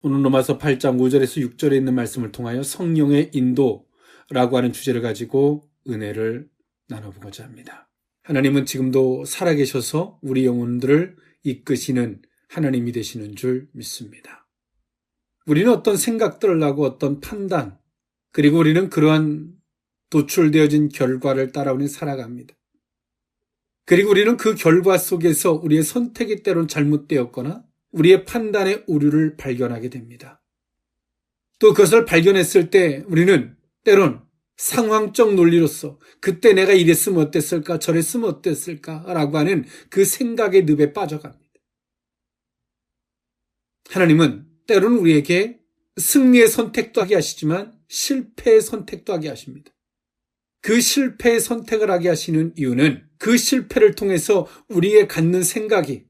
오늘 로마서 8장 5절에서 6절에 있는 말씀을 통하여 성령의 인도라고 하는 주제를 가지고 은혜를 나눠보고자 합니다. 하나님은 지금도 살아계셔서 우리 영혼들을 이끄시는 하나님이 되시는 줄 믿습니다. 우리는 어떤 생각들을 하고 어떤 판단, 그리고 우리는 그러한 도출되어진 결과를 따라오니 살아갑니다. 그리고 우리는 그 결과 속에서 우리의 선택이 때론 잘못되었거나 우리의 판단의 오류를 발견하게 됩니다. 또 그것을 발견했을 때 우리는 때론 상황적 논리로서 그때 내가 이랬으면 어땠을까 저랬으면 어땠을까라고 하는 그 생각의 늪에 빠져갑니다. 하나님은 때로는 우리에게 승리의 선택도 하게 하시지만 실패의 선택도 하게 하십니다. 그 실패의 선택을 하게 하시는 이유는 그 실패를 통해서 우리의 갖는 생각이,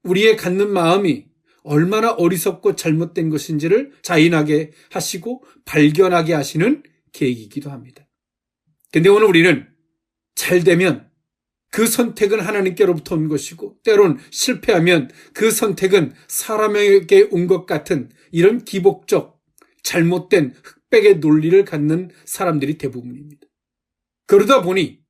우리의 갖는 마음이 얼마나 어리석고 잘못된 것인지를 자인하게 하시고 발견하게 하시는 계기이기도 합니다. 근데 오늘 우리는 잘 되면 그 선택은 하나님께로부터 온 것이고 때론 실패하면 그 선택은 사람에게 온 것 같은 이런 기복적 잘못된 흑백의 논리를 갖는 사람들이 대부분입니다. 그러다 보니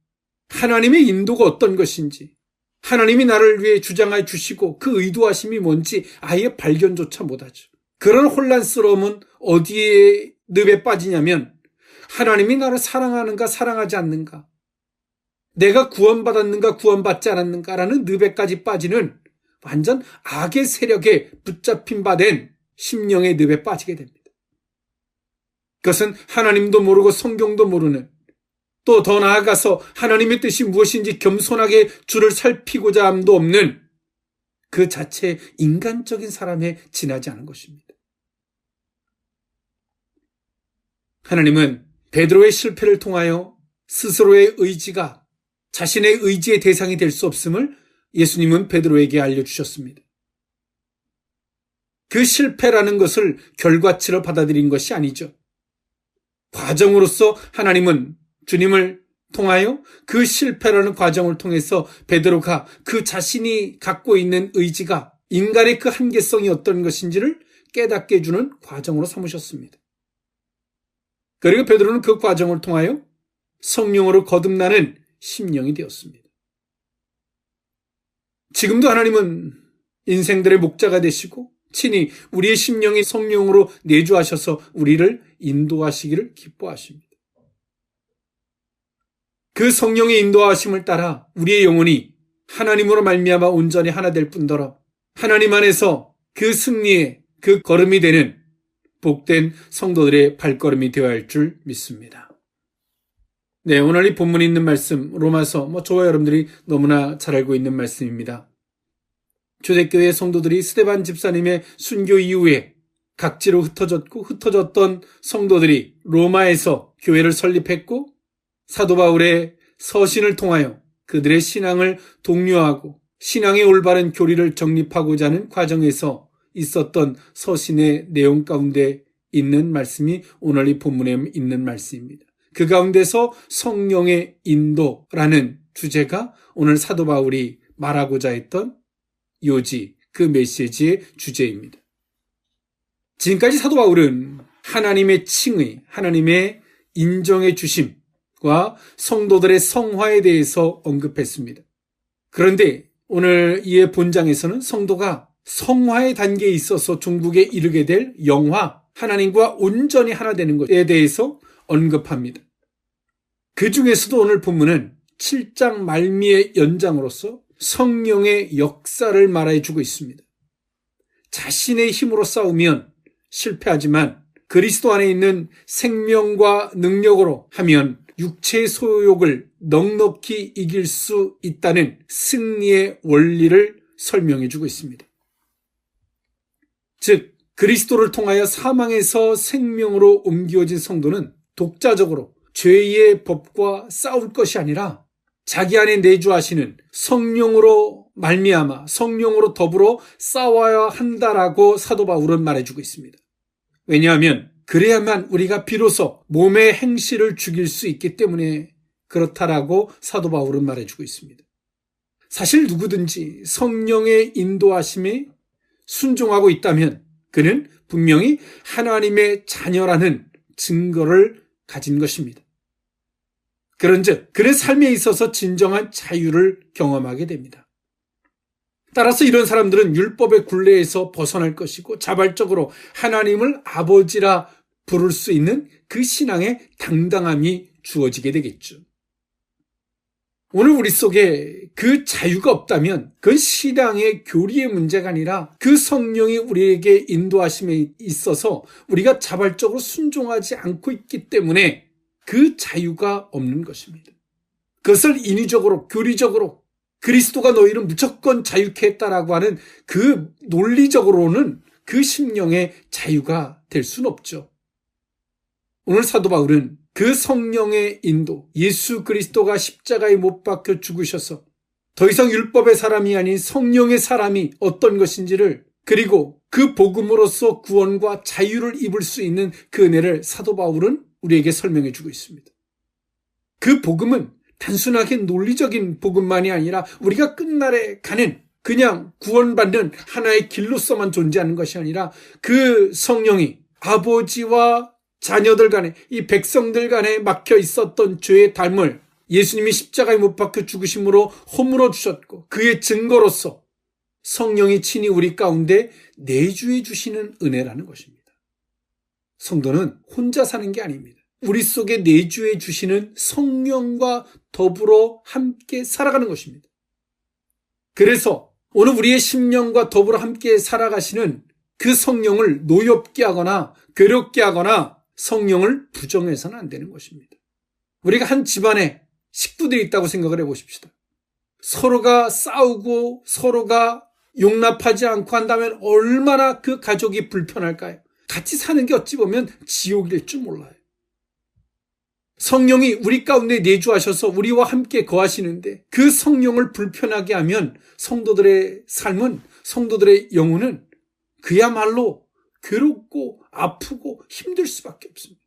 하나님의 인도가 어떤 것인지, 하나님이 나를 위해 주장해 주시고 그 의도하심이 뭔지 아예 발견조차 못하죠. 그런 혼란스러움은 어디에 늪에 빠지냐면 하나님이 나를 사랑하는가 사랑하지 않는가, 내가 구원받았는가 구원받지 않았는가라는 늪에까지 빠지는 완전 악의 세력에 붙잡힌 바 된 심령의 늪에 빠지게 됩니다. 그것은 하나님도 모르고 성경도 모르는, 또 더 나아가서 하나님의 뜻이 무엇인지 겸손하게 주를 살피고자 함도 없는 그 자체 인간적인 사람에 지나지 않은 것입니다. 하나님은 베드로의 실패를 통하여 스스로의 의지가 자신의 의지의 대상이 될 수 없음을 예수님은 베드로에게 알려주셨습니다. 그 실패라는 것을 결과치로 받아들인 것이 아니죠. 과정으로서 하나님은 주님을 통하여 그 실패라는 과정을 통해서 베드로가 그 자신이 갖고 있는 의지가 인간의 그 한계성이 어떤 것인지를 깨닫게 해주는 과정으로 삼으셨습니다. 그리고 베드로는 그 과정을 통하여 성령으로 거듭나는 심령이 되었습니다. 지금도 하나님은 인생들의 목자가 되시고 친히 우리의 심령이 성령으로 내주하셔서 우리를 인도하시기를 기뻐하십니다. 그 성령의 인도하심을 따라 우리의 영혼이 하나님으로 말미암아 온전히 하나 될 뿐더러 하나님 안에서 그 승리의 그 걸음이 되는 복된 성도들의 발걸음이 되어야 할 줄 믿습니다. 네, 오늘 이 본문에 있는 말씀 로마서 저와 여러분들이 너무나 잘 알고 있는 말씀입니다. 초대교회 성도들이 스데반 집사님의 순교 이후에 각지로 흩어졌던 성도들이 로마에서 교회를 설립했고 사도 바울의 서신을 통하여 그들의 신앙을 독려하고 신앙의 올바른 교리를 정립하고자 하는 과정에서 있었던 서신의 내용 가운데 있는 말씀이 오늘 이 본문에 있는 말씀입니다. 그 가운데서 성령의 인도라는 주제가 오늘 사도 바울이 말하고자 했던 요지, 그 메시지의 주제입니다. 지금까지 사도 바울은 하나님의 칭의, 하나님의 인정해 주심과 성도들의 성화에 대해서 언급했습니다. 그런데 오늘 이의 본장에서는 성도가 성화의 단계에 있어서 종국에 이르게 될 영화, 하나님과 온전히 하나 되는 것에 대해서 언급합니다. 그 중에서도 오늘 본문은 7장 말미의 연장으로서 성령의 역사를 말해주고 있습니다. 자신의 힘으로 싸우면 실패하지만 그리스도 안에 있는 생명과 능력으로 하면 육체의 소욕을 넉넉히 이길 수 있다는 승리의 원리를 설명해주고 있습니다. 즉 그리스도를 통하여 사망에서 생명으로 옮겨진 성도는 독자적으로 죄의 법과 싸울 것이 아니라 자기 안에 내주하시는 성령으로 말미암아 성령으로 더불어 싸워야 한다라고 사도 바울은 말해주고 있습니다. 왜냐하면 그래야만 우리가 비로소 몸의 행실을 죽일 수 있기 때문에 그렇다라고 사도 바울은 말해주고 있습니다. 사실 누구든지 성령의 인도하심에 순종하고 있다면 그는 분명히 하나님의 자녀라는 증거를 가진 것입니다. 그런즉 그의 삶에 있어서 진정한 자유를 경험하게 됩니다. 따라서 이런 사람들은 율법의 굴레에서 벗어날 것이고 자발적으로 하나님을 아버지라 부를 수 있는 그 신앙의 당당함이 주어지게 되겠죠. 오늘 우리 속에 그 자유가 없다면 그건 신앙의 교리의 문제가 아니라 그 성령이 우리에게 인도하심에 있어서 우리가 자발적으로 순종하지 않고 있기 때문에 그 자유가 없는 것입니다. 그것을 인위적으로 교리적으로 그리스도가 너희를 무조건 자유케 했다라고 하는 그 논리적으로는 그 심령의 자유가 될 수는 없죠. 오늘 사도 바울은 그 성령의 인도, 예수 그리스도가 십자가에 못 박혀 죽으셔서 더 이상 율법의 사람이 아닌 성령의 사람이 어떤 것인지를, 그리고 그 복음으로써 구원과 자유를 입을 수 있는 그 은혜를 사도 바울은 우리에게 설명해 주고 있습니다. 그 복음은 단순하게 논리적인 복음만이 아니라 우리가 끝날에 가는 그냥 구원받는 하나의 길로서만 존재하는 것이 아니라 그 성령이 아버지와 자녀들 간에, 이 백성들 간에 막혀 있었던 죄의 담을 예수님이 십자가에 못 박혀 죽으심으로 허물어 주셨고 그의 증거로서 성령이 친히 우리 가운데 내주해 주시는 은혜라는 것입니다. 성도는 혼자 사는 게 아닙니다. 우리 속에 내주해 주시는 성령과 더불어 함께 살아가는 것입니다. 그래서 오늘 우리의 심령과 더불어 함께 살아가시는 그 성령을 노엽게 하거나 괴롭게 하거나 성령을 부정해서는 안 되는 것입니다. 우리가 한 집안에 식구들이 있다고 생각을 해보십시다. 서로가 싸우고 서로가 용납하지 않고 한다면 얼마나 그 가족이 불편할까요? 같이 사는 게 어찌 보면 지옥일 줄 몰라요. 성령이 우리 가운데 내주하셔서 우리와 함께 거하시는데 그 성령을 불편하게 하면 성도들의 삶은, 성도들의 영혼은 그야말로 괴롭고 아프고 힘들 수밖에 없습니다.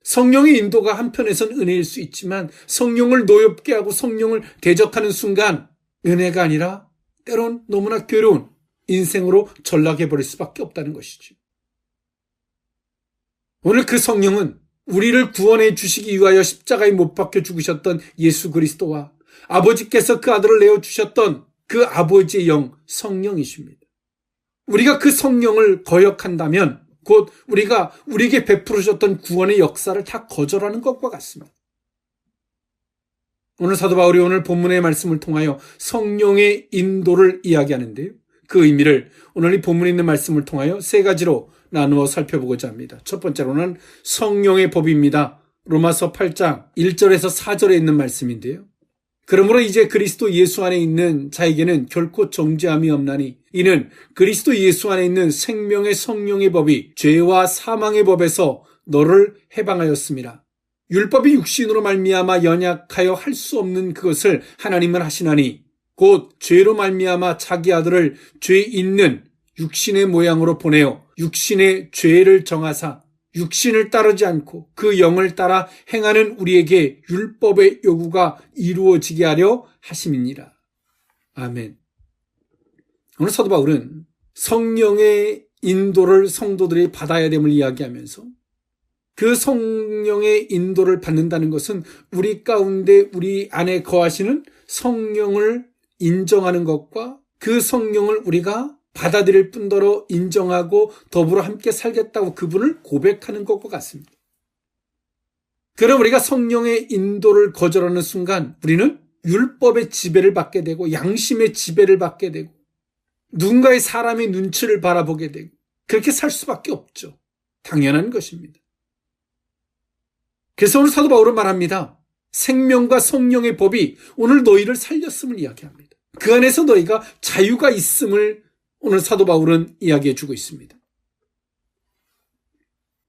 성령의 인도가 한편에선 은혜일 수 있지만 성령을 노엽게 하고 성령을 대적하는 순간 은혜가 아니라 때론 너무나 괴로운 인생으로 전락해버릴 수밖에 없다는 것이죠. 오늘 그 성령은 우리를 구원해 주시기 위하여 십자가에 못 박혀 죽으셨던 예수 그리스도와 아버지께서 그 아들을 내어주셨던 그 아버지의 영 성령이십니다. 우리가 그 성령을 거역한다면 곧 우리가 우리에게 베풀으셨던 구원의 역사를 다 거절하는 것과 같습니다. 오늘 사도 바울이 오늘 본문의 말씀을 통하여 성령의 인도를 이야기하는데요. 그 의미를 오늘 이 본문에 있는 말씀을 통하여 세 가지로 나누어 살펴보고자 합니다. 첫 번째로는 성령의 법입니다. 로마서 8장 1절에서 4절에 있는 말씀인데요. 그러므로 이제 그리스도 예수 안에 있는 자에게는 결코 정죄함이 없나니 이는 그리스도 예수 안에 있는 생명의 성령의 법이 죄와 사망의 법에서 너를 해방하였습니다. 율법이 육신으로 말미암아 연약하여 할 수 없는 그것을 하나님은 하시나니 곧 죄로 말미암아 자기 아들을 죄 있는 육신의 모양으로 보내어 육신의 죄를 정하사 육신을 따르지 않고 그 영을 따라 행하는 우리에게 율법의 요구가 이루어지게 하려 하심이니라. 아멘. 오늘 사도 바울은 성령의 인도를 성도들이 받아야 됨을 이야기하면서 그 성령의 인도를 받는다는 것은 우리 가운데 우리 안에 거하시는 성령을 인정하는 것과 그 성령을 우리가 받아들일 뿐더러 인정하고 더불어 함께 살겠다고 그분을 고백하는 것과 같습니다. 그럼 우리가 성령의 인도를 거절하는 순간 우리는 율법의 지배를 받게 되고 양심의 지배를 받게 되고 누군가의 사람의 눈치를 바라보게 되고 그렇게 살 수밖에 없죠. 당연한 것입니다. 그래서 오늘 사도 바울은 말합니다. 생명과 성령의 법이 오늘 너희를 살렸음을 이야기합니다. 그 안에서 너희가 자유가 있음을 오늘 사도 바울은 이야기해 주고 있습니다.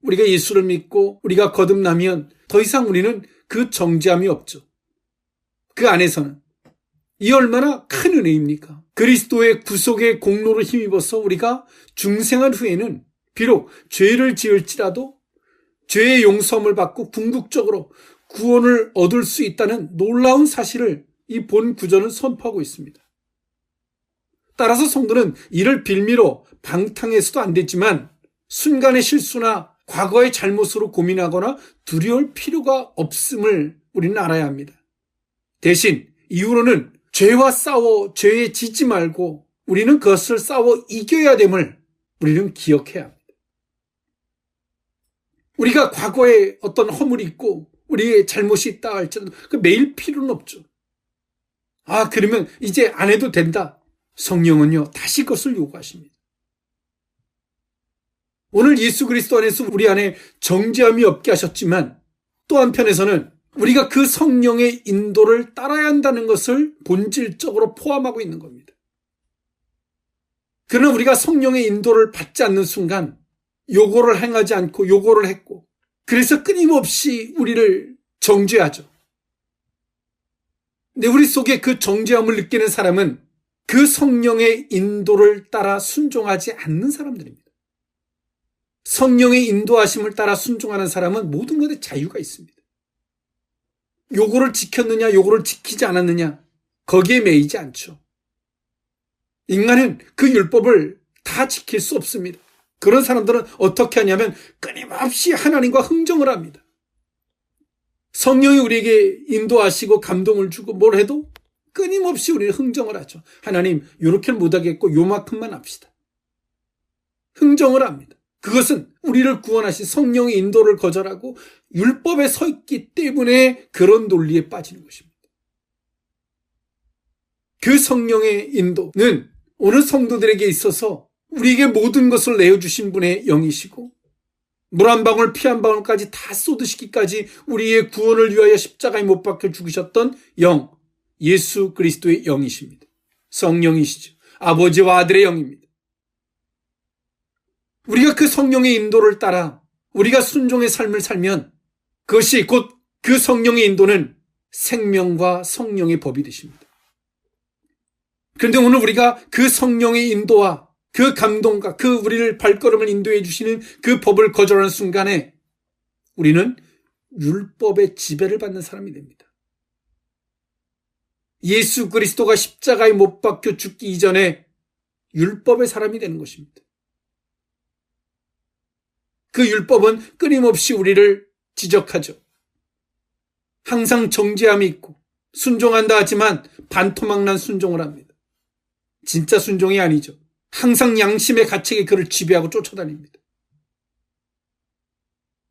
우리가 예수를 믿고 우리가 거듭나면 더 이상 우리는 그 정죄함이 없죠. 그 안에서는 이 얼마나 큰 은혜입니까? 그리스도의 구속의 공로를 힘입어서 우리가 중생한 후에는 비록 죄를 지을지라도 죄의 용서함을 받고 궁극적으로 구원을 얻을 수 있다는 놀라운 사실을 이 본 구절은 선포하고 있습니다. 따라서 성도는 이를 빌미로 방탕해서도 안 됐지만 순간의 실수나 과거의 잘못으로 고민하거나 두려울 필요가 없음을 우리는 알아야 합니다. 대신 이후로는 죄와 싸워 죄에 지지 말고 우리는 그것을 싸워 이겨야 됨을 우리는 기억해야 합니다. 우리가 과거에 어떤 허물이 있고 우리의 잘못이 있다 할지라도 그 매일 필요는 없죠. 그러면 이제 안 해도 된다. 성령은요, 다시 그것을 요구하십니다. 오늘 예수 그리스도 안에서 우리 안에 정죄함이 없게 하셨지만 또 한편에서는 우리가 그 성령의 인도를 따라야 한다는 것을 본질적으로 포함하고 있는 겁니다. 그러나 우리가 성령의 인도를 받지 않는 순간 요거를 행하지 않고 요거를 했고 그래서 끊임없이 우리를 정죄하죠. 근데 우리 속에 그 정죄함을 느끼는 사람은 그 성령의 인도를 따라 순종하지 않는 사람들입니다. 성령의 인도하심을 따라 순종하는 사람은 모든 것에 자유가 있습니다. 요거를 지켰느냐 요거를 지키지 않았느냐 거기에 매이지 않죠. 인간은 그 율법을 다 지킬 수 없습니다. 그런 사람들은 어떻게 하냐면 끊임없이 하나님과 흥정을 합니다. 성령이 우리에게 인도하시고 감동을 주고 뭘 해도 끊임없이 우리는 흥정을 하죠. 하나님 요렇게는 못하겠고 요만큼만 합시다. 흥정을 합니다. 그것은 우리를 구원하신 성령의 인도를 거절하고 율법에 서 있기 때문에 그런 논리에 빠지는 것입니다. 그 성령의 인도는 오늘 성도들에게 있어서 우리에게 모든 것을 내어주신 분의 영이시고 물 한 방울 피 한 방울까지 다 쏟으시기까지 우리의 구원을 위하여 십자가에 못 박혀 죽으셨던 영, 예수 그리스도의 영이십니다. 성령이시죠. 아버지와 아들의 영입니다. 우리가 그 성령의 인도를 따라 우리가 순종의 삶을 살면 그것이 곧 그 성령의 인도는 생명과 성령의 법이 되십니다. 그런데 오늘 우리가 그 성령의 인도와 그 감동과 그 우리를 발걸음을 인도해 주시는 그 법을 거절하는 순간에 우리는 율법의 지배를 받는 사람이 됩니다. 예수 그리스도가 십자가에 못 박혀 죽기 이전에 율법의 사람이 되는 것입니다. 그 율법은 끊임없이 우리를 지적하죠. 항상 정죄함이 있고 순종한다 하지만 반토막난 순종을 합니다. 진짜 순종이 아니죠. 항상 양심의 가책이 그를 지배하고 쫓아다닙니다.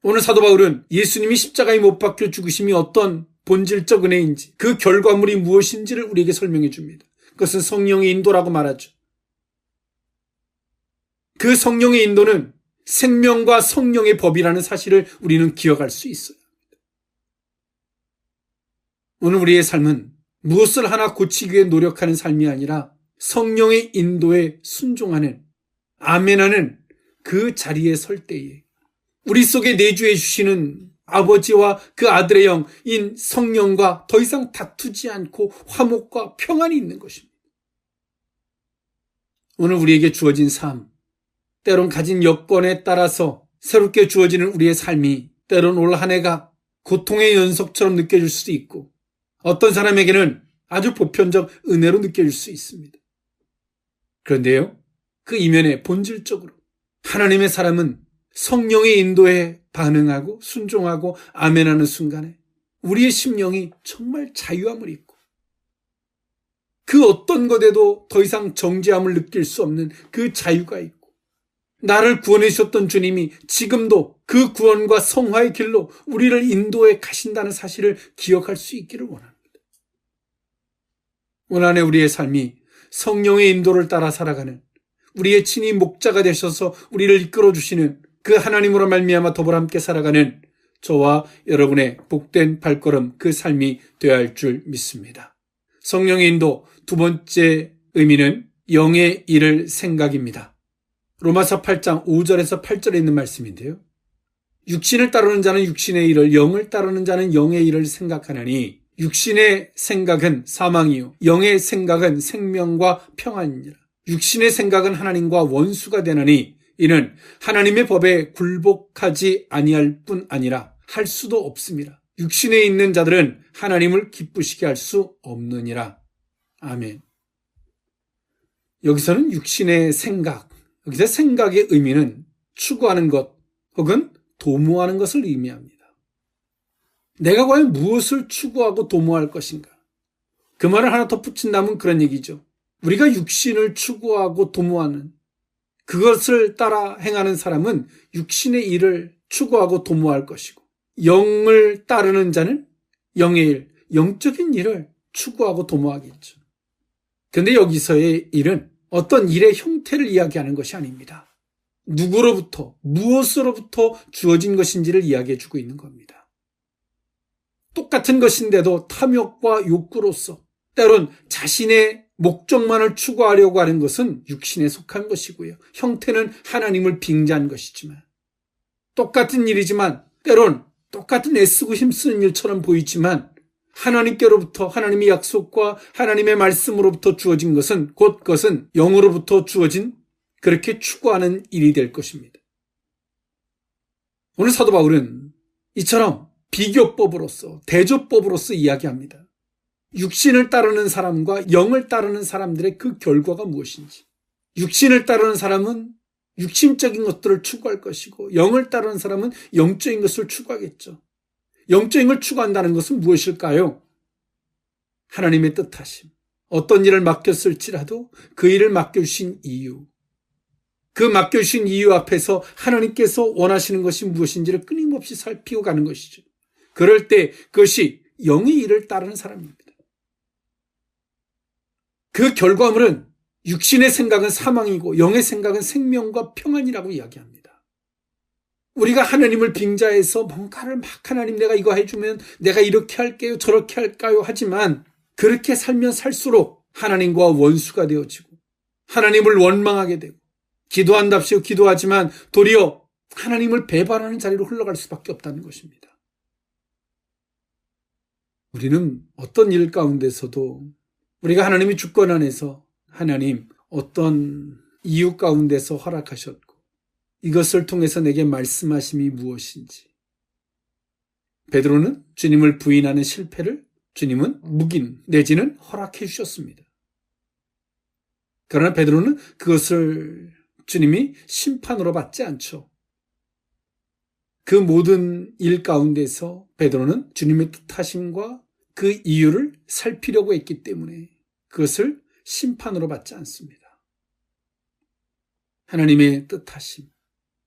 오늘 사도 바울은 예수님이 십자가에 못 박혀 죽으심이 어떤 본질적 은혜인지 그 결과물이 무엇인지를 우리에게 설명해 줍니다. 그것은 성령의 인도라고 말하죠. 그 성령의 인도는 생명과 성령의 법이라는 사실을 우리는 기억할 수 있어요. 오늘 우리의 삶은 무엇을 하나 고치기 위해 노력하는 삶이 아니라 성령의 인도에 순종하는 아멘하는 그 자리에 설 때에 우리 속에 내주해 주시는 아버지와 그 아들의 영인 성령과 더 이상 다투지 않고 화목과 평안이 있는 것입니다. 오늘 우리에게 주어진 삶, 때론 가진 여건에 따라서 새롭게 주어지는 우리의 삶이 때론 올 한 해가 고통의 연속처럼 느껴질 수도 있고 어떤 사람에게는 아주 보편적 은혜로 느껴질 수 있습니다. 그런데요, 그 이면에 본질적으로 하나님의 사람은 성령의 인도에 반응하고 순종하고 아멘하는 순간에 우리의 심령이 정말 자유함을 입고 그 어떤 것에도 더 이상 정죄함을 느낄 수 없는 그 자유가 있고 나를 구원해 주셨던 주님이 지금도 그 구원과 성화의 길로 우리를 인도해 가신다는 사실을 기억할 수 있기를 원합니다. 오늘 안에 우리의 삶이 성령의 인도를 따라 살아가는 우리의 친히 목자가 되셔서 우리를 이끌어 주시는 그 하나님으로 말미암아 더불어 함께 살아가는 저와 여러분의 복된 발걸음 그 삶이 되어야 할 줄 믿습니다. 성령의 인도 두 번째 의미는 영의 일을 생각입니다. 로마서 8장 5절에서 8절에 있는 말씀인데요. 육신을 따르는 자는 육신의 일을 영을 따르는 자는 영의 일을 생각하나니 육신의 생각은 사망이요 영의 생각은 생명과 평안이니라. 육신의 생각은 하나님과 원수가 되나니 이는 하나님의 법에 굴복하지 아니할 뿐 아니라 할 수도 없습니다. 육신에 있는 자들은 하나님을 기쁘시게 할 수 없느니라. 아멘. 여기서는 육신의 생각, 여기서 생각의 의미는 추구하는 것 혹은 도모하는 것을 의미합니다. 내가 과연 무엇을 추구하고 도모할 것인가? 그 말을 하나 덧붙인다면 그런 얘기죠. 우리가 육신을 추구하고 도모하는 그것을 따라 행하는 사람은 육신의 일을 추구하고 도모할 것이고, 영을 따르는 자는 영의 일, 영적인 일을 추구하고 도모하겠죠. 그런데 여기서의 일은 어떤 일의 형태를 이야기하는 것이 아닙니다. 누구로부터, 무엇으로부터 주어진 것인지를 이야기해 주고 있는 겁니다. 똑같은 것인데도 탐욕과 욕구로서 때론 자신의 목적만을 추구하려고 하는 것은 육신에 속한 것이고요. 형태는 하나님을 빙자한 것이지만, 똑같은 일이지만 때론 똑같은 애쓰고 힘쓰는 일처럼 보이지만 하나님께로부터 하나님의 약속과 하나님의 말씀으로부터 주어진 것은 곧 그것은 영으로부터 주어진 그렇게 추구하는 일이 될 것입니다. 오늘 사도 바울은 이처럼 비교법으로서 대조법으로서 이야기합니다. 육신을 따르는 사람과 영을 따르는 사람들의 그 결과가 무엇인지. 육신을 따르는 사람은 육신적인 것들을 추구할 것이고 영을 따르는 사람은 영적인 것을 추구하겠죠. 영적인 걸 추구한다는 것은 무엇일까요? 하나님의 뜻하심. 어떤 일을 맡겼을지라도 그 일을 맡겨주신 이유. 그 맡겨주신 이유 앞에서 하나님께서 원하시는 것이 무엇인지를 끊임없이 살피고 가는 것이죠. 그럴 때 그것이 영의 일을 따르는 사람입니다. 그 결과물은 육신의 생각은 사망이고 영의 생각은 생명과 평안이라고 이야기합니다. 우리가 하나님을 빙자해서 뭔가를 막 하나님 내가 이거 해주면 내가 이렇게 할게요 저렇게 할까요 하지만 그렇게 살면 살수록 하나님과 원수가 되어지고 하나님을 원망하게 되고 기도한답시고 기도하지만 도리어 하나님을 배반하는 자리로 흘러갈 수밖에 없다는 것입니다. 우리는 어떤 일 가운데서도 우리가 하나님의 주권 안에서 하나님 어떤 이유 가운데서 허락하셨고 이것을 통해서 내게 말씀하심이 무엇인지. 베드로는 주님을 부인하는 실패를 주님은 묵인 내지는 허락해 주셨습니다. 그러나 베드로는 그것을 주님이 심판으로 받지 않죠. 그 모든 일 가운데서 베드로는 주님의 뜻하심과 그 이유를 살피려고 했기 때문에 그것을 심판으로 받지 않습니다. 하나님의 뜻하심,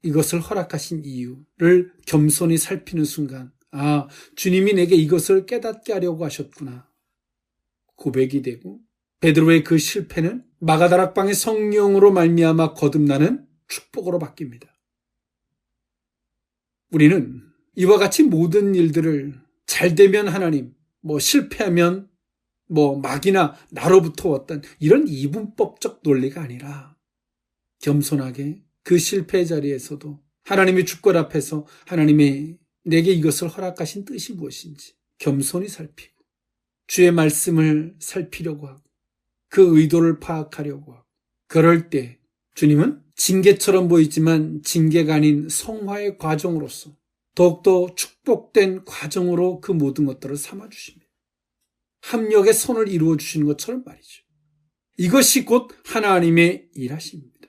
이것을 허락하신 이유를 겸손히 살피는 순간 주님이 내게 이것을 깨닫게 하려고 하셨구나. 고백이 되고 베드로의 그 실패는 마가다락방의 성령으로 말미암아 거듭나는 축복으로 바뀝니다. 우리는 이와 같이 모든 일들을 잘되면 하나님, 실패하면 막이나 나로부터 왔던 이런 이분법적 논리가 아니라 겸손하게 그 실패 자리에서도 하나님의 주권 앞에서 하나님의 내게 이것을 허락하신 뜻이 무엇인지 겸손히 살피고 주의 말씀을 살피려고 하고 그 의도를 파악하려고 하고 그럴 때 주님은 징계처럼 보이지만 징계가 아닌 성화의 과정으로서 더욱더 축복된 과정으로 그 모든 것들을 삼아주십니다. 합력의 선을 이루어 주시는 것처럼 말이죠. 이것이 곧 하나님의 일하십니다.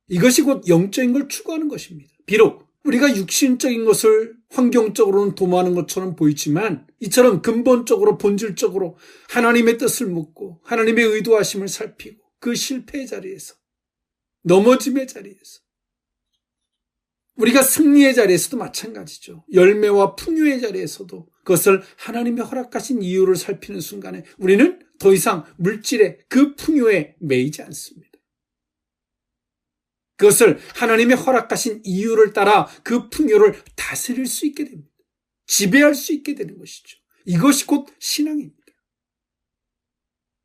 이것이 곧 영적인 걸 추구하는 것입니다. 비록 우리가 육신적인 것을 환경적으로는 도모하는 것처럼 보이지만 이처럼 근본적으로 본질적으로 하나님의 뜻을 묻고 하나님의 의도하심을 살피고 그 실패의 자리에서 넘어짐의 자리에서 우리가 승리의 자리에서도 마찬가지죠. 열매와 풍요의 자리에서도 그것을 하나님의 허락하신 이유를 살피는 순간에 우리는 더 이상 물질의 그 풍요에 매이지 않습니다. 그것을 하나님의 허락하신 이유를 따라 그 풍요를 다스릴 수 있게 됩니다. 지배할 수 있게 되는 것이죠. 이것이 곧 신앙입니다.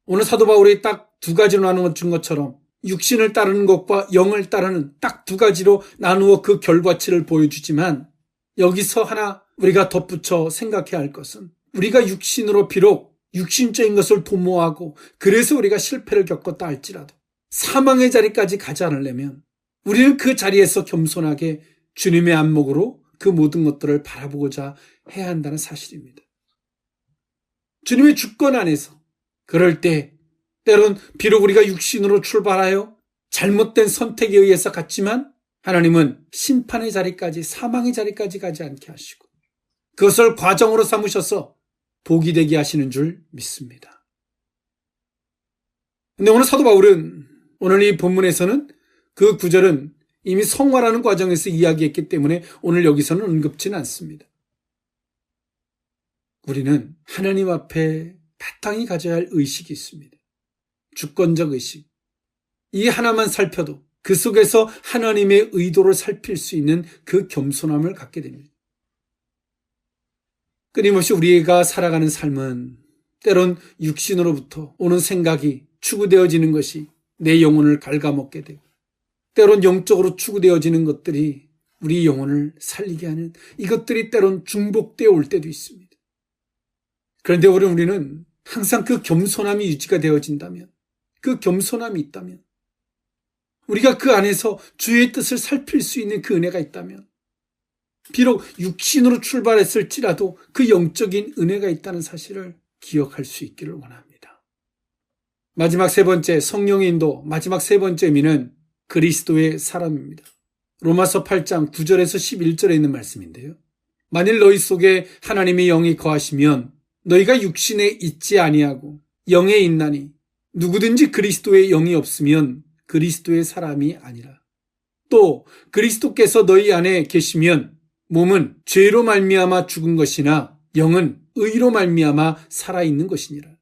오늘 사도 바울이 딱 두 가지로 나누어 준 것처럼 육신을 따르는 것과 영을 따르는 딱 두 가지로 나누어 그 결과치를 보여주지만 여기서 하나 우리가 덧붙여 생각해야 할 것은 우리가 육신으로 비록 육신적인 것을 도모하고 그래서 우리가 실패를 겪었다 할지라도 사망의 자리까지 가지 않으려면 우리는 그 자리에서 겸손하게 주님의 안목으로 그 모든 것들을 바라보고자 해야 한다는 사실입니다. 주님의 주권 안에서 그럴 때 때론 비록 우리가 육신으로 출발하여 잘못된 선택에 의해서 갔지만 하나님은 심판의 자리까지, 사망의 자리까지 가지 않게 하시고 그것을 과정으로 삼으셔서 복이 되게 하시는 줄 믿습니다. 근데 오늘 사도 바울은 오늘 이 본문에서는 그 구절은 이미 성화라는 과정에서 이야기했기 때문에 오늘 여기서는 언급지는 않습니다. 우리는 하나님 앞에 바탕이 가져야 할 의식이 있습니다. 주권적 의식. 이 하나만 살펴도 그 속에서 하나님의 의도를 살필 수 있는 그 겸손함을 갖게 됩니다. 끊임없이 우리가 살아가는 삶은 때론 육신으로부터 오는 생각이 추구되어지는 것이 내 영혼을 갉아먹게 되고 때론 영적으로 추구되어지는 것들이 우리 영혼을 살리게 하는 이것들이 때론 중복되어 올 때도 있습니다. 그런데 우리는 항상 그 겸손함이 유지가 되어진다면, 그 겸손함이 있다면, 우리가 그 안에서 주의 뜻을 살필 수 있는 그 은혜가 있다면, 비록 육신으로 출발했을지라도 그 영적인 은혜가 있다는 사실을 기억할 수 있기를 원합니다. 마지막 세 번째, 성령의 인도, 마지막 세 번째 의미는 그리스도의 사람입니다. 로마서 8장 9절에서 11절에 있는 말씀인데요. 만일 너희 속에 하나님의 영이 거하시면 너희가 육신에 있지 아니하고 영에 있나니 누구든지 그리스도의 영이 없으면 그리스도의 사람이 아니라. 또 그리스도께서 너희 안에 계시면 몸은 죄로 말미암아 죽은 것이나 영은 의로 말미암아 살아있는 것이니라.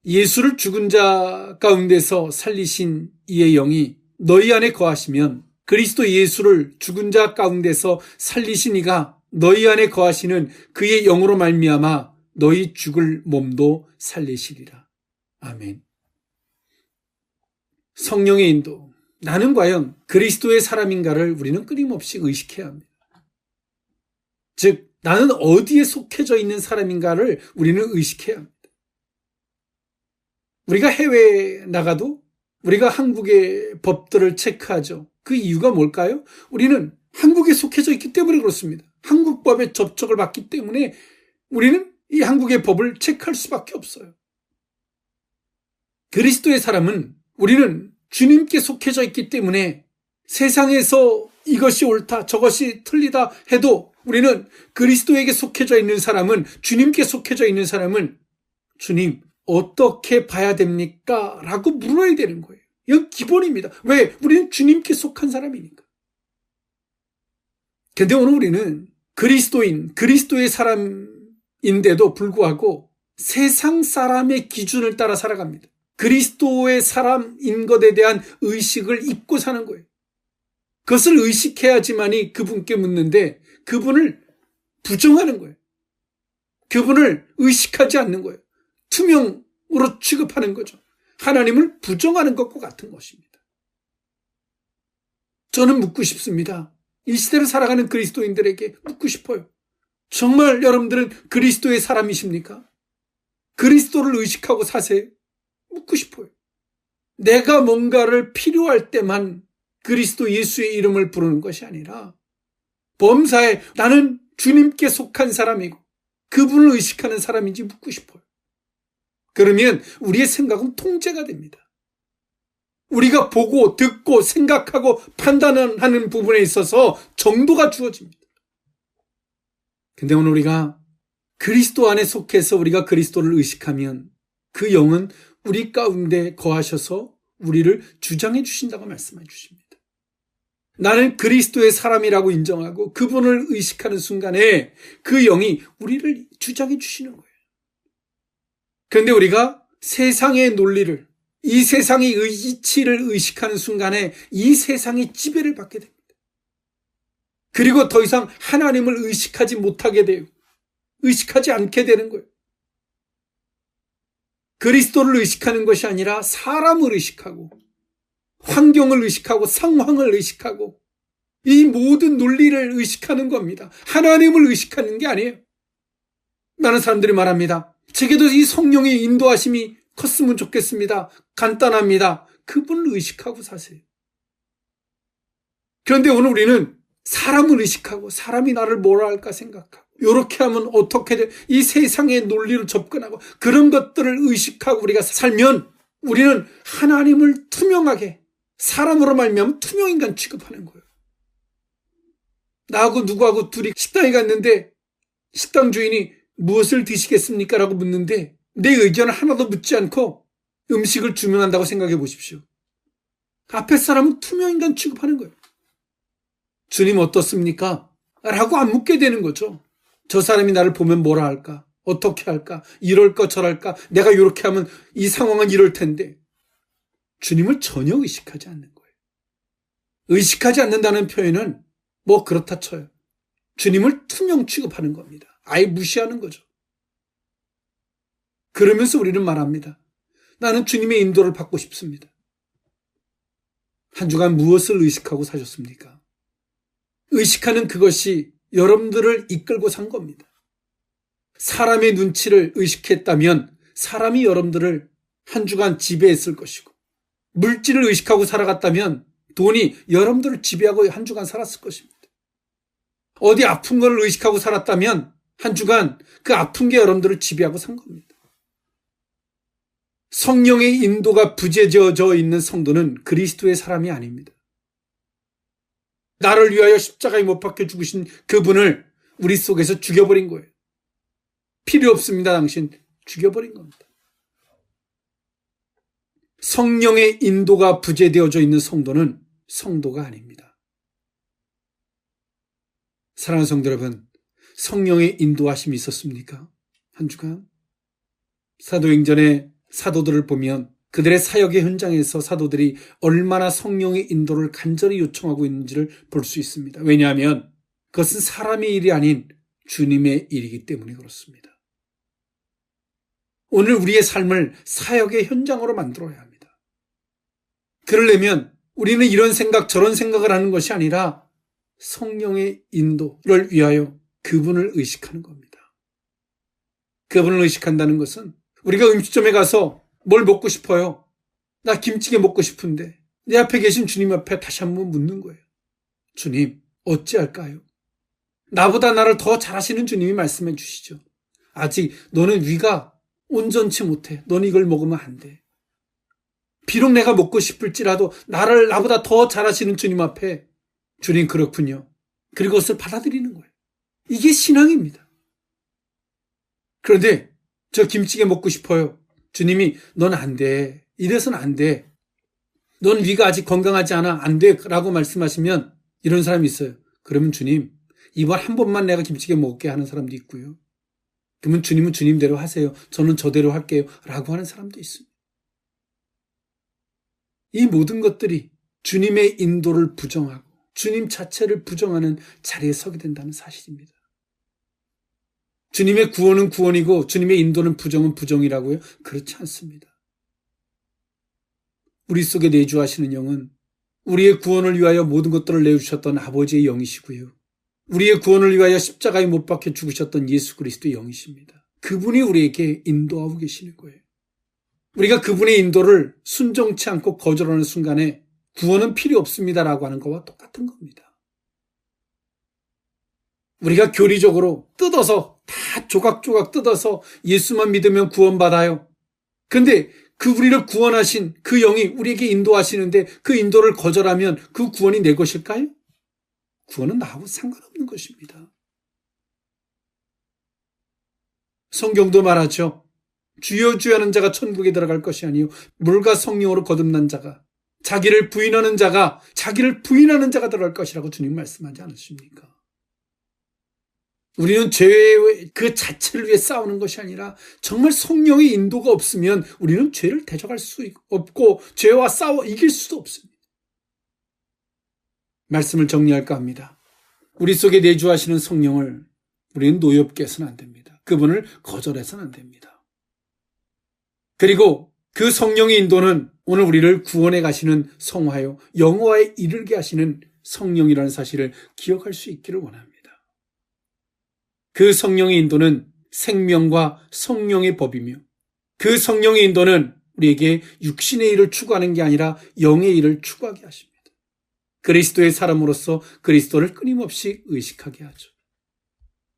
예수를 죽은 자 가운데서 살리신 이의 영이 너희 안에 거하시면 그리스도 예수를 죽은 자 가운데서 살리신 이가 너희 안에 거하시는 그의 영으로 말미암아 너희 죽을 몸도 살리시리라. 아멘. 성령의 인도. 나는 과연 그리스도의 사람인가를 우리는 끊임없이 의식해야 합니다. 즉, 나는 어디에 속해져 있는 사람인가를 우리는 의식해야 합니다. 우리가 해외에 나가도 우리가 한국의 법들을 체크하죠. 그 이유가 뭘까요? 우리는 한국에 속해져 있기 때문에 그렇습니다. 한국 법에 접촉을 받기 때문에 우리는 이 한국의 법을 체크할 수밖에 없어요. 그리스도의 사람은 우리는 주님께 속해져 있기 때문에 세상에서 이것이 옳다, 저것이 틀리다 해도 우리는 그리스도에게 속해져 있는 사람은, 주님께 속해져 있는 사람은 주님, 어떻게 봐야 됩니까? 라고 물어야 되는 거예요. 이건 기본입니다. 왜? 우리는 주님께 속한 사람이니까. 근데 오늘 우리는 그리스도인, 그리스도의 사람인데도 불구하고 세상 사람의 기준을 따라 살아갑니다. 그리스도의 사람인 것에 대한 의식을 잊고 사는 거예요. 그것을 의식해야지만이 그분께 묻는데 그분을 부정하는 거예요. 그분을 의식하지 않는 거예요. 투명으로 취급하는 거죠. 하나님을 부정하는 것과 같은 것입니다. 저는 묻고 싶습니다. 이 시대를 살아가는 그리스도인들에게 묻고 싶어요. 정말 여러분들은 그리스도의 사람이십니까? 그리스도를 의식하고 사세요? 묻고 싶어요. 내가 뭔가를 필요할 때만 그리스도 예수의 이름을 부르는 것이 아니라 범사에 나는 주님께 속한 사람이고 그분을 의식하는 사람인지 묻고 싶어요. 그러면 우리의 생각은 통제가 됩니다. 우리가 보고 듣고 생각하고 판단하는 부분에 있어서 정도가 주어집니다. 근데 오늘 우리가 그리스도 안에 속해서 우리가 그리스도를 의식하면 그 영은 우리 가운데 거하셔서 우리를 주장해 주신다고 말씀해 주십니다. 나는 그리스도의 사람이라고 인정하고 그분을 의식하는 순간에 그 영이 우리를 주장해 주시는 거예요. 그런데 우리가 세상의 논리를, 이 세상의 이치를 의식하는 순간에 이 세상의 지배를 받게 됩니다. 그리고 더 이상 하나님을 의식하지 못하게 돼요. 의식하지 않게 되는 거예요. 그리스도를 의식하는 것이 아니라 사람을 의식하고 환경을 의식하고 상황을 의식하고 이 모든 논리를 의식하는 겁니다. 하나님을 의식하는 게 아니에요. 많은 사람들이 말합니다. 제게도 이 성령의 인도하심이 컸으면 좋겠습니다. 간단합니다. 그분을 의식하고 사세요. 그런데 오늘 우리는 사람을 의식하고 사람이 나를 뭐라 할까 생각하고 이렇게 하면 어떻게 돼? 이 세상의 논리로 접근하고 그런 것들을 의식하고 우리가 살면 우리는 하나님을 투명하게 사람으로 말미암아 투명인간 취급하는 거예요. 나하고 누구하고 둘이 식당에 갔는데 식당 주인이 무엇을 드시겠습니까? 라고 묻는데 내 의견을 하나도 묻지 않고 음식을 주문한다고 생각해 보십시오. 앞에 사람은 투명인간 취급하는 거예요. 주님 어떻습니까? 라고 안 묻게 되는 거죠. 저 사람이 나를 보면 뭐라 할까? 어떻게 할까? 이럴까 저럴까? 내가 이렇게 하면 이 상황은 이럴 텐데. 주님을 전혀 의식하지 않는 거예요. 의식하지 않는다는 표현은 뭐 그렇다 쳐요. 주님을 투명 취급하는 겁니다. 아예 무시하는 거죠. 그러면서 우리는 말합니다. 나는 주님의 인도를 받고 싶습니다. 한 주간 무엇을 의식하고 사셨습니까? 의식하는 그것이 여러분들을 이끌고 산 겁니다. 사람의 눈치를 의식했다면 사람이 여러분들을 한 주간 지배했을 것이고, 물질을 의식하고 살아갔다면 돈이 여러분들을 지배하고 한 주간 살았을 것입니다. 어디 아픈 걸 의식하고 살았다면 한 주간 그 아픈 게 여러분들을 지배하고 산 겁니다. 성령의 인도가 부재되어져 있는 성도는 그리스도의 사람이 아닙니다. 나를 위하여 십자가에 못 박혀 죽으신 그분을 우리 속에서 죽여버린 거예요. 필요 없습니다. 당신 죽여버린 겁니다. 성령의 인도가 부재되어져 있는 성도는 성도가 아닙니다. 사랑하는 성도 여러분, 성령의 인도하심이 있었습니까? 한 주간? 사도행전의 사도들을 보면 그들의 사역의 현장에서 사도들이 얼마나 성령의 인도를 간절히 요청하고 있는지를 볼 수 있습니다. 왜냐하면 그것은 사람의 일이 아닌 주님의 일이기 때문에 그렇습니다. 오늘 우리의 삶을 사역의 현장으로 만들어야 합니다. 그러려면 우리는 이런 생각 저런 생각을 하는 것이 아니라 성령의 인도를 위하여 그분을 의식하는 겁니다. 그분을 의식한다는 것은 우리가 음식점에 가서 뭘 먹고 싶어요? 나 김치찌개 먹고 싶은데 내 앞에 계신 주님 앞에 다시 한번 묻는 거예요. 주님, 어찌할까요? 나보다 나를 더 잘하시는 주님이 말씀해 주시죠. 아직 너는 위가 온전치 못해. 너는 이걸 먹으면 안 돼. 비록 내가 먹고 싶을지라도 나보다 더 잘하시는 주님 앞에 주님 그렇군요. 그리고 그것을 받아들이는 거예요. 이게 신앙입니다. 그런데 저 김치찌개 먹고 싶어요. 주님이 넌 안 돼. 이래서는 안 돼. 넌 위가 아직 건강하지 않아. 안 돼. 라고 말씀하시면 이런 사람이 있어요. 그러면 주님, 이번 한 번만 내가 김치찌개 먹게 하는 사람도 있고요. 그러면 주님은 주님대로 하세요. 저는 저대로 할게요. 라고 하는 사람도 있습니다. 이 모든 것들이 주님의 인도를 부정하고 주님 자체를 부정하는 자리에 서게 된다는 사실입니다. 주님의 구원은 구원이고 주님의 인도는 부정은 부정이라고요? 그렇지 않습니다. 우리 속에 내주하시는 영은 우리의 구원을 위하여 모든 것들을 내주셨던 아버지의 영이시고요. 우리의 구원을 위하여 십자가에 못 박혀 죽으셨던 예수 그리스도의 영이십니다. 그분이 우리에게 인도하고 계시는 거예요. 우리가 그분의 인도를 순종치 않고 거절하는 순간에 구원은 필요 없습니다라고 하는 것과 똑같은 겁니다. 우리가 교리적으로 뜯어서 다 조각조각 뜯어서 예수만 믿으면 구원받아요. 근데 그 우리를 구원하신 그 영이 우리에게 인도하시는데 그 인도를 거절하면 그 구원이 내 것일까요? 구원은 나하고 상관없는 것입니다. 성경도 말하죠. 주여 주여 하는 자가 천국에 들어갈 것이 아니요 물과 성령으로 거듭난 자가 자기를 부인하는 자가 들어갈 것이라고 주님 말씀하지 않으십니까? 우리는 죄의 그 자체를 위해 싸우는 것이 아니라 정말 성령의 인도가 없으면 우리는 죄를 대적할 수 없고 죄와 싸워 이길 수도 없습니다. 말씀을 정리할까 합니다. 우리 속에 내주하시는 성령을 우리는 노엽게 해서는 안 됩니다. 그분을 거절해서는 안 됩니다. 그리고 그 성령의 인도는 오늘 우리를 구원해 가시는 성화요 영화에 이르게 하시는 성령이라는 사실을 기억할 수 있기를 원합니다. 그 성령의 인도는 생명과 성령의 법이며 그 성령의 인도는 우리에게 육신의 일을 추구하는 게 아니라 영의 일을 추구하게 하십니다. 그리스도의 사람으로서 그리스도를 끊임없이 의식하게 하죠.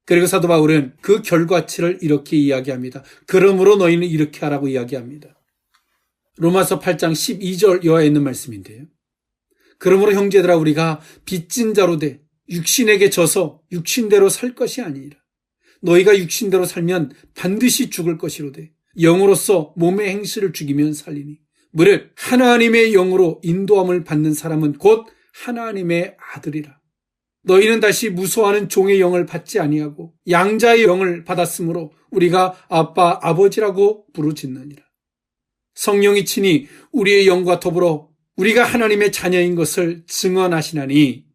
그리고 사도 바울은 그 결과치를 이렇게 이야기합니다. 그러므로 너희는 이렇게 하라고 이야기합니다. 로마서 8장 12절 이하에 있는 말씀인데요. 그러므로 형제들아 우리가 빚진 자로 돼 육신에게 져서 육신대로 살 것이 아니라 너희가 육신대로 살면 반드시 죽을 것이로되 영으로서 몸의 행실을 죽이면 살리니 무릇 하나님의 영으로 인도함을 받는 사람은 곧 하나님의 아들이라. 너희는 다시 무소하는 종의 영을 받지 아니하고 양자의 영을 받았으므로 우리가 아빠 아버지라고 부르짖느니라. 성령이 친히 우리의 영과 더불어 우리가 하나님의 자녀인 것을 증언하시나니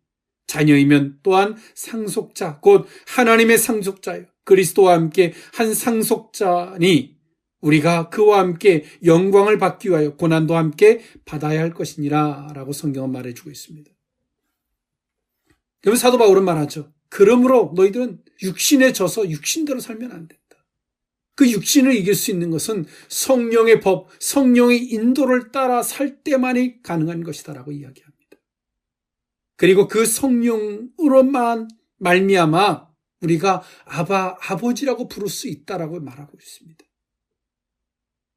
자녀이면 또한 상속자 곧 하나님의 상속자요 그리스도와 함께 한 상속자니 우리가 그와 함께 영광을 받기 위하여 고난도 함께 받아야 할 것이니라 라고 성경은 말해주고 있습니다. 그러면 사도 바울은 말하죠. 그러므로 너희들은 육신에 져서 육신대로 살면 안 된다. 그 육신을 이길 수 있는 것은 성령의 법, 성령의 인도를 따라 살 때만이 가능한 것이다라고 이야기합니다. 그리고 그 성령으로만 말미암아 우리가 아바, 아버지라고 부를 수 있다라고 말하고 있습니다.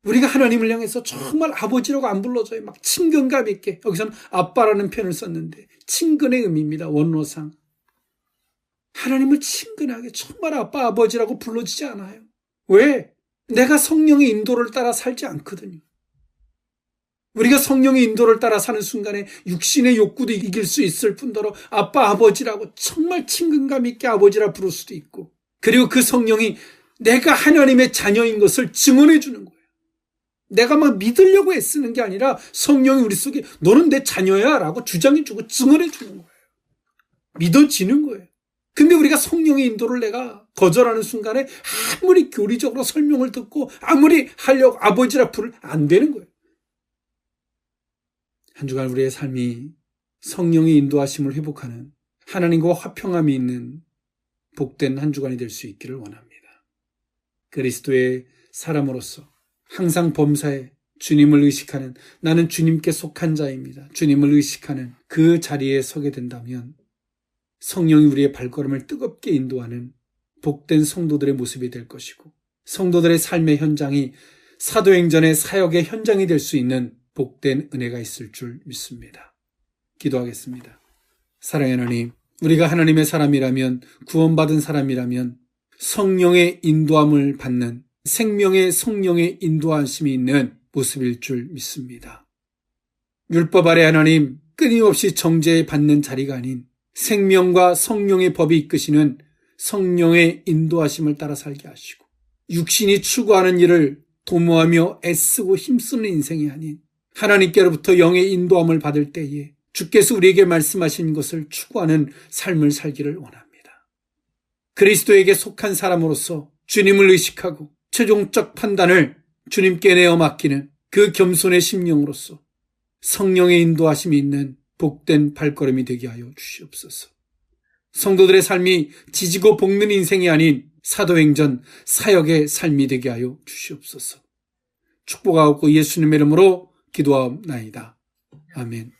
우리가 하나님을 향해서 정말 아버지라고 안 불러줘요. 막 친근감 있게. 여기서는 아빠라는 표현을 썼는데 친근의 의미입니다. 원어상. 하나님을 친근하게 정말 아빠, 아버지라고 불러주지 않아요. 왜? 내가 성령의 인도를 따라 살지 않거든요. 우리가 성령의 인도를 따라 사는 순간에 육신의 욕구도 이길 수 있을 뿐더러 아빠, 아버지라고 정말 친근감 있게 아버지라 부를 수도 있고 그리고 그 성령이 내가 하나님의 자녀인 것을 증언해 주는 거예요. 내가 막 믿으려고 애쓰는 게 아니라 성령이 우리 속에 너는 내 자녀야 라고 주장해 주고 증언해 주는 거예요. 믿어지는 거예요. 근데 우리가 성령의 인도를 내가 거절하는 순간에 아무리 교리적으로 설명을 듣고 아무리 하려고 아버지라 부를 안 되는 거예요. 한 주간 우리의 삶이 성령의 인도하심을 회복하는 하나님과 화평함이 있는 복된 한 주간이 될 수 있기를 원합니다. 그리스도의 사람으로서 항상 범사에 주님을 의식하는 나는 주님께 속한 자입니다. 주님을 의식하는 그 자리에 서게 된다면 성령이 우리의 발걸음을 뜨겁게 인도하는 복된 성도들의 모습이 될 것이고 성도들의 삶의 현장이 사도행전의 사역의 현장이 될 수 있는 복된 은혜가 있을 줄 믿습니다. 기도하겠습니다. 사랑의 하나님, 우리가 하나님의 사람이라면 구원받은 사람이라면 성령의 인도함을 받는 생명의 성령의 인도하심이 있는 모습일 줄 믿습니다. 율법 아래 하나님 끊임없이 정죄받는 자리가 아닌 생명과 성령의 법이 이끄시는 성령의 인도하심을 따라 살게 하시고 육신이 추구하는 일을 도모하며 애쓰고 힘쓰는 인생이 아닌 하나님께로부터 영의 인도함을 받을 때에 주께서 우리에게 말씀하신 것을 추구하는 삶을 살기를 원합니다. 그리스도에게 속한 사람으로서 주님을 의식하고 최종적 판단을 주님께 내어 맡기는 그 겸손의 심령으로서 성령의 인도하심이 있는 복된 발걸음이 되게 하여 주시옵소서. 성도들의 삶이 지지고 볶는 인생이 아닌 사도행전 사역의 삶이 되게 하여 주시옵소서. 축복하옵고 예수님의 이름으로 기도하옵나이다. 아멘.